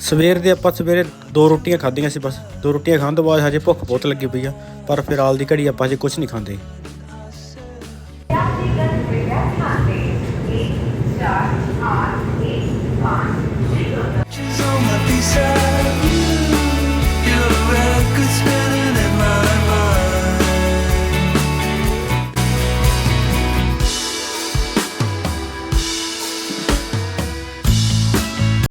ਸਵੇਰ ਦੇ ਆਪਾਂ ਸਵੇਰੇ 2 ਰੋਟੀਆਂ ਖਾਧੀਆਂ ਸੀ ਬਸ। 2 ਰੋਟੀਆਂ ਖਾਣ ਤੋਂ ਬਾਅਦ ਹਜੇ ਭੁੱਖ ਬਹੁਤ ਲੱਗੀ ਪਈ ਆ, ਪਰ ਫਿਲਹਾਲ ਦੀ ਘੜੀ ਆਪਾਂ ਹਜੇ ਕੁਝ ਨਹੀਂ ਖਾਂਦੇ। यात्रीगण कृपया ध्यान दें, 1 4 8 1 5